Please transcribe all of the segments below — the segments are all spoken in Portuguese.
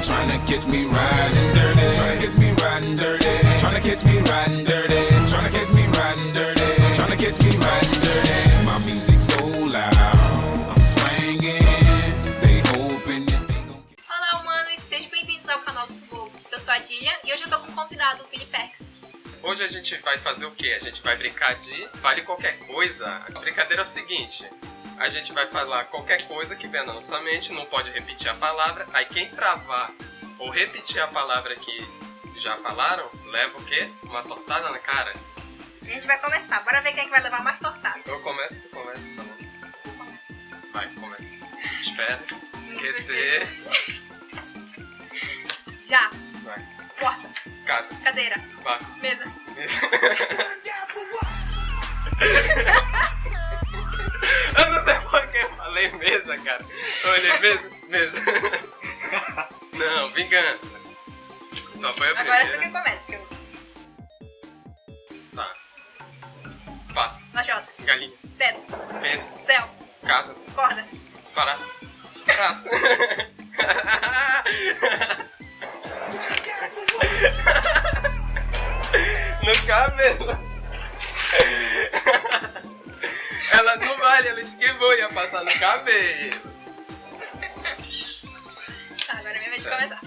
Tryna catch me riding dirty. Tryna catch me riding dirty. Tryna catch me riding dirty. Tryna catch me riding dirty. Tryna catch me riding dirty. My music so loud, I'm swinging. They hoping that they gon' get... Olá, humanos, sejam bem-vindos ao canal do Subobo. Eu sou a Dília e hoje eu tô com um convidado, o Filipex. Hoje a gente vai fazer o quê? A gente vai brincar de Fale Qualquer Coisa. A brincadeira é o seguinte: a gente vai falar qualquer coisa que vier na nossa mente, não pode repetir a palavra. Aí quem travar ou repetir a palavra que já falaram, leva o quê? Uma tortada na cara. A gente vai começar, bora ver quem é que vai levar mais tortada. Eu começo, tu começa, tá bom? Vai, começa. Espera. Aquecer. Já. Vai. Porta. Casa. Cadeira. Vaso. Mesa. Eu não sei por que eu falei mesa, cara. Eu olhei mesa, mesa. Não, vingança. Só foi a Agora essa primeira. que começa. Que eu... Tá. Pato. Lajota. Galinha. Teto. Mesa. Céu. Casa. Corda. Parado. Prato. No cabelo. Ela não vale, ela esquivou, ia passar no cabelo. Tá, agora é minha vez de começar.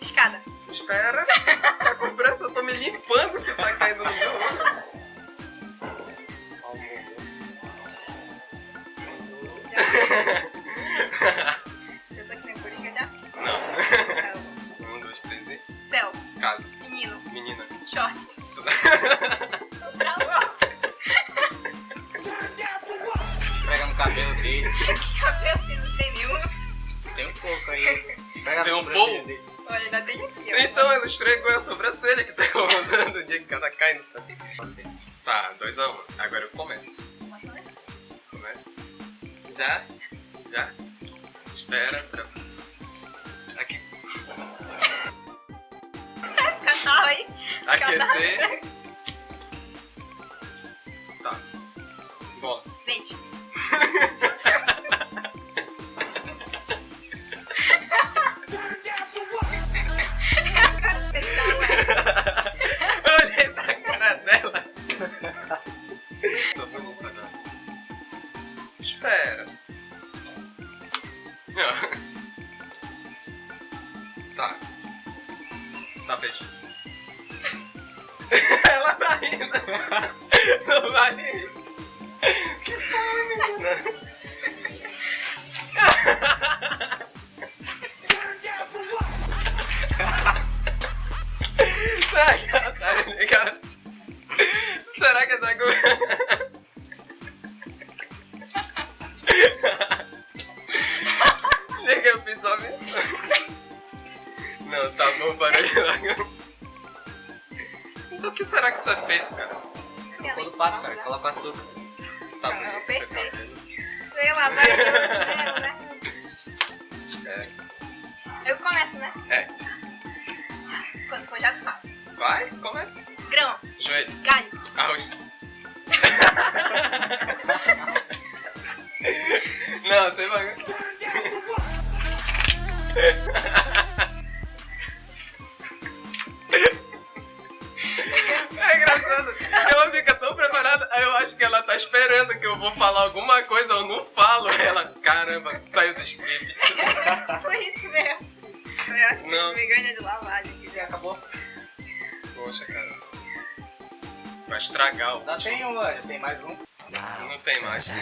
Escada. Espera. Tá com pressa, eu tô me limpando que tá caindo no meu olho. Eu tô aqui na coringa já? Não. 1, 2, 3 e... Céu. Casa. Menino. Menina. Short. Pega no cabelo dele. Que cabelo que não tem nenhum. Tem um pouco aí. Pega Tem na um sobrancelha pouco? dele. Olha, ainda tem aqui, ó. Então ela esfregou a sobrancelha que tá incomodando o dia que ela cai no... Tá, 2 a 1. Agora eu começo. Nossa, né? Começa. Já? Já? Espera. Aqui. Catarro aí. Aquecer. Tá. Bola. Dente. Eu olhei pra cara dela. Tô bonita, né? Espera. Tá. Tapete. Ela tá rindo. Não vale isso. Que foi, menina? Será que essa coisa... Liga, eu fiz só isso. Não, tá bom, para de lá. Então o que será que isso é feito, cara? Cocô do pato, cara. Coloca açúcar. Tá Não, bonito, perfeito. tá Sei lá, vai eu, né? Espera. Eu começo, né? É. Quando for já tu fala. Vai, começa. Grão. Joelho. Galho. Arroz. Não, tem bagulho. É engraçado. Ela fica tão preparada, aí eu acho que ela tá esperando que eu vou falar alguma coisa, eu não falo. Aí ela, caramba, saiu do script. Tipo isso mesmo. Eu acho que Não. me ganha de lavagem aqui já. Acabou. Poxa, cara. Vai estragar o... Já tem um, já tem mais um. Não tem mais.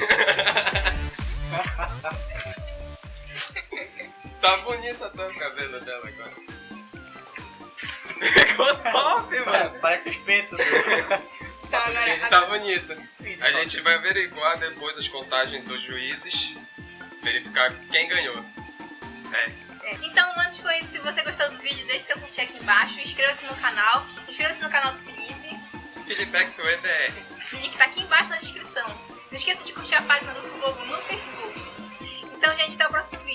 Tá bonito até o cabelo dela agora. Ficou top, mano. Parece espeto. Então agora... Tá bonito. A gente vai averiguar depois as contagens dos juízes. Verificar quem ganhou. É. Então, antes foi isso. Se você gostou do vídeo, deixe seu curtir aqui embaixo. Inscreva-se no canal. Inscreva-se no canal do Felipe. Filipex EDR. O link tá aqui embaixo na descrição. Não esqueça de curtir a página do Subobo no Facebook. Então, gente, até o próximo vídeo.